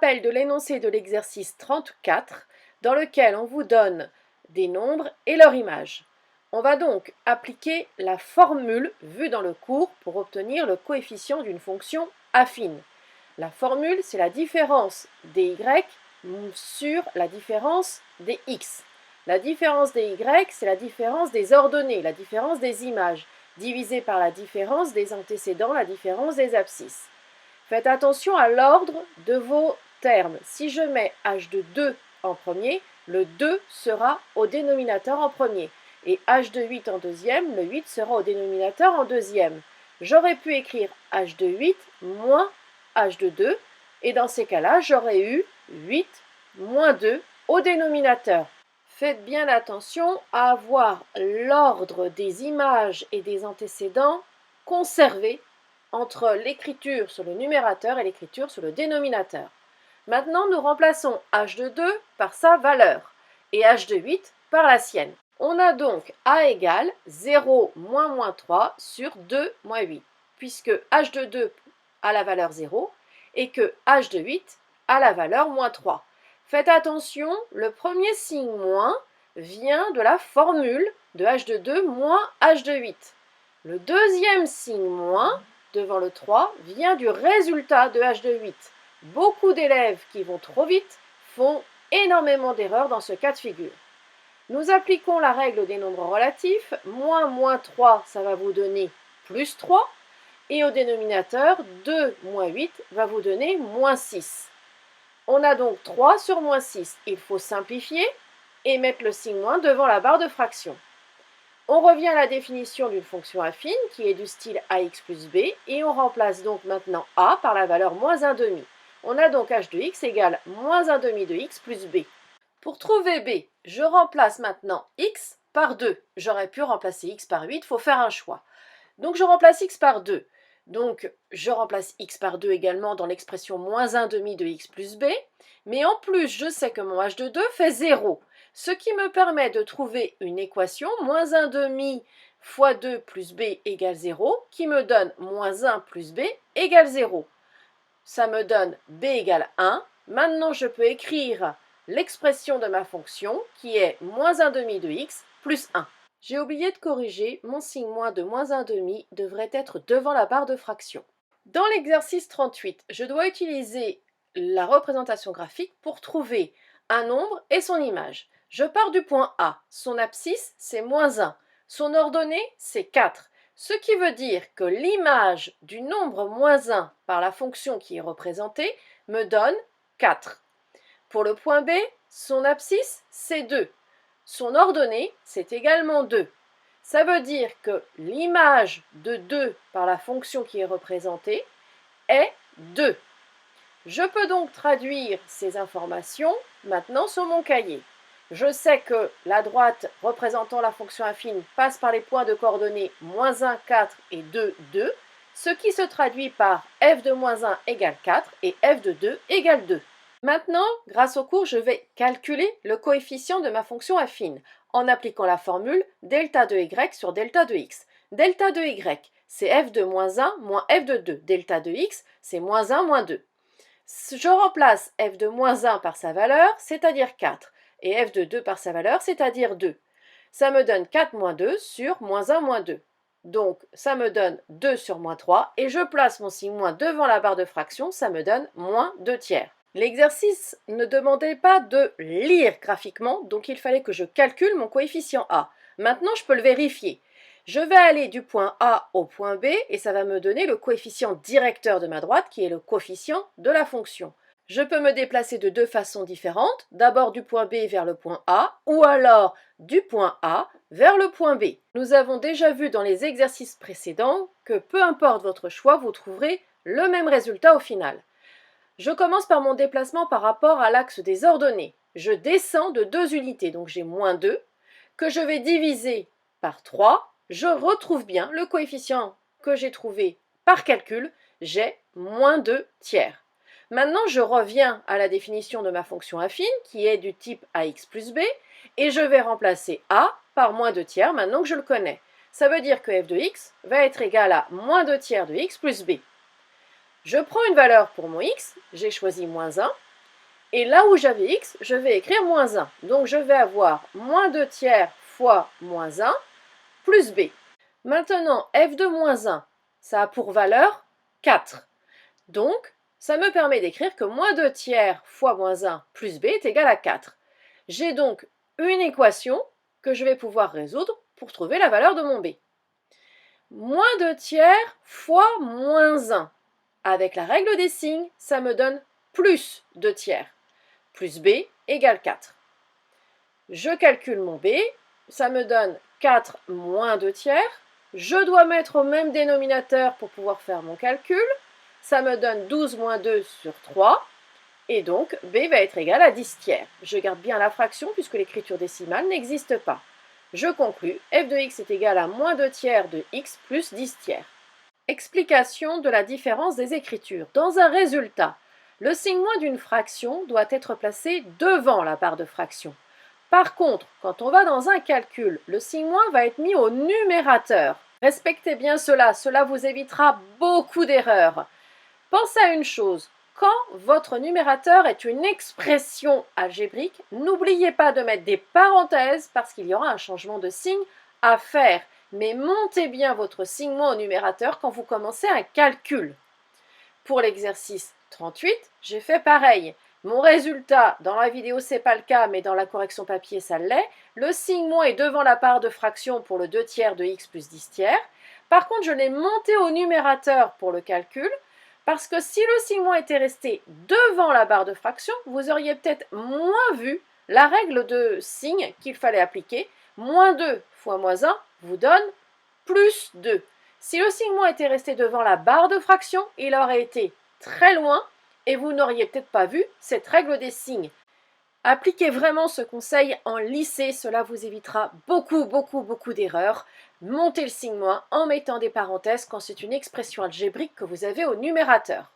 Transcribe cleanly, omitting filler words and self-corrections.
rappel de l'énoncé de l'exercice 34 dans lequel on vous donne des nombres et leur image. On va donc appliquer la formule vue dans le cours pour obtenir le coefficient d'une fonction affine. La formule, c'est la différence des y sur la différence des x. La différence des y, c'est la différence des ordonnées, la différence des images, divisée par la différence des antécédents, la différence des abscisses. Faites attention à l'ordre de vos termes. Si je mets h de 2 en premier, le 2 sera au dénominateur en premier. Et h de 8 en deuxième, le 8 sera au dénominateur en deuxième. J'aurais pu écrire h de 8 moins h de 2. Et dans ces cas-là, j'aurais eu 8 moins 2 au dénominateur. Faites bien attention à avoir l'ordre des images et des antécédents conservé entre l'écriture sur le numérateur et l'écriture sur le dénominateur. Maintenant, nous remplaçons h de 2 par sa valeur et h de 8 par la sienne. On a donc a égale 0 moins 3 sur 2 moins 8, puisque h de 2 a la valeur 0 et que h de 8 a la valeur moins 3. Faites attention, le premier signe moins vient de la formule de h de 2 moins h de 8. Le deuxième signe moins devant le 3 vient du résultat de h de 8. Beaucoup d'élèves qui vont trop vite font énormément d'erreurs dans ce cas de figure. Nous appliquons la règle des nombres relatifs. Moins 3, ça va vous donner plus 3. Et au dénominateur, 2 moins 8 va vous donner moins 6. On a donc 3 sur moins 6. Il faut simplifier et mettre le signe moins devant la barre de fraction. On revient à la définition d'une fonction affine qui est du style ax plus b et on remplace donc maintenant a par la valeur moins 1 demi. On a donc h de x égale moins 1 demi de x plus b. Pour trouver b, je remplace maintenant x par 2. J'aurais pu remplacer x par 8, il faut faire un choix. Donc je remplace x par 2. Donc je remplace x par 2 également dans l'expression moins 1 demi de x plus b. Mais en plus, je sais que mon h de 2 fait 0. Ce qui me permet de trouver une équation, moins 1 demi fois 2 plus b égale 0, qui me donne moins 1 plus b égale 0. Ça me donne b égale 1. Maintenant, je peux écrire l'expression de ma fonction, qui est moins 1 demi de x plus 1. J'ai oublié de corriger, mon signe moins de moins 1 demi devrait être devant la barre de fraction. Dans l'exercice 38, je dois utiliser la représentation graphique pour trouver un nombre et son image. Je pars du point A, son abscisse c'est moins 1, son ordonnée c'est 4, ce qui veut dire que l'image du nombre moins 1 par la fonction qui est représentée me donne 4. Pour le point B, son abscisse c'est 2, son ordonnée c'est également 2. Ça veut dire que l'image de 2 par la fonction qui est représentée est 2. Je peux donc traduire ces informations maintenant sur mon cahier. Je sais que la droite représentant la fonction affine passe par les points de coordonnées moins 1, 4 et 2, 2, ce qui se traduit par f de moins 1 égale 4 et f de 2 égale 2. Maintenant, grâce au cours, je vais calculer le coefficient de ma fonction affine en appliquant la formule delta de y sur delta de x. Delta de y, c'est f de moins 1 moins f de 2. Delta de x, c'est moins 1 moins 2. Je remplace f de moins 1 par sa valeur, c'est-à-dire 4, et f de 2 par sa valeur, c'est-à-dire 2. Ça me donne 4 moins 2 sur moins 1 moins 2. Donc, ça me donne 2 sur moins 3, et je place mon signe moins devant la barre de fraction, ça me donne moins 2 tiers. L'exercice ne demandait pas de lire graphiquement, donc il fallait que je calcule mon coefficient A. Maintenant, je peux le vérifier. Je vais aller du point A au point B et ça va me donner le coefficient directeur de ma droite qui est le coefficient de la fonction. Je peux me déplacer de deux façons différentes, d'abord du point B vers le point A ou alors du point A vers le point B. Nous avons déjà vu dans les exercices précédents que peu importe votre choix, vous trouverez le même résultat au final. Je commence par mon déplacement par rapport à l'axe des ordonnées. Je descends de 2 unités, donc j'ai moins 2, que je vais diviser par 3. Je retrouve bien le coefficient que j'ai trouvé par calcul, j'ai moins 2 tiers. Maintenant, je reviens à la définition de ma fonction affine, qui est du type ax plus b, et je vais remplacer a par moins 2 tiers, maintenant que je le connais. Ça veut dire que f de x va être égal à moins 2 tiers de x plus b. Je prends une valeur pour mon x, j'ai choisi moins 1, Et là où j'avais x, je vais écrire moins 1. Donc je vais avoir moins 2 tiers fois moins 1 plus b. Maintenant, f de moins 1, ça a pour valeur 4. Donc, ça me permet d'écrire que moins 2 tiers fois moins 1 plus b est égal à 4. J'ai donc une équation que je vais pouvoir résoudre pour trouver la valeur de mon b. Moins 2 tiers fois moins 1. Avec la règle des signes, ça me donne plus 2 tiers. Plus b égale 4. Je calcule mon b, ça me donne 4 moins 2 tiers. Je dois mettre au même dénominateur pour pouvoir faire mon calcul. Ça me donne 12 moins 2 sur 3. Et donc, b va être égal à 10 tiers. Je garde bien la fraction puisque l'écriture décimale n'existe pas. Je conclus, f de x est égal à moins 2 tiers de x plus 10 tiers. Explication de la différence des écritures. Dans un résultat, le signe moins d'une fraction doit être placé devant la barre de fraction. Par contre, quand on va dans un calcul, le signe moins va être mis au numérateur. Respectez bien cela, cela vous évitera beaucoup d'erreurs. Pensez à une chose, quand votre numérateur est une expression algébrique, n'oubliez pas de mettre des parenthèses parce qu'il y aura un changement de signe à faire. Mais montez bien votre signe moins au numérateur quand vous commencez un calcul. Pour l'exercice 38, j'ai fait pareil. Mon résultat, dans la vidéo c'est pas le cas, mais dans la correction papier ça l'est. Le signe moins est devant la barre de fraction pour le 2 tiers de x plus 10 tiers. Par contre, je l'ai monté au numérateur pour le calcul, parce que si le signe moins était resté devant la barre de fraction, vous auriez peut-être moins vu la règle de signe qu'il fallait appliquer. Moins 2 fois moins 1 vous donne plus 2. Si le signe moins était resté devant la barre de fraction, il aurait été très loin et vous n'auriez peut-être pas vu cette règle des signes. Appliquez vraiment ce conseil en lycée, cela vous évitera beaucoup d'erreurs. Montez le signe moins en mettant des parenthèses quand c'est une expression algébrique que vous avez au numérateur.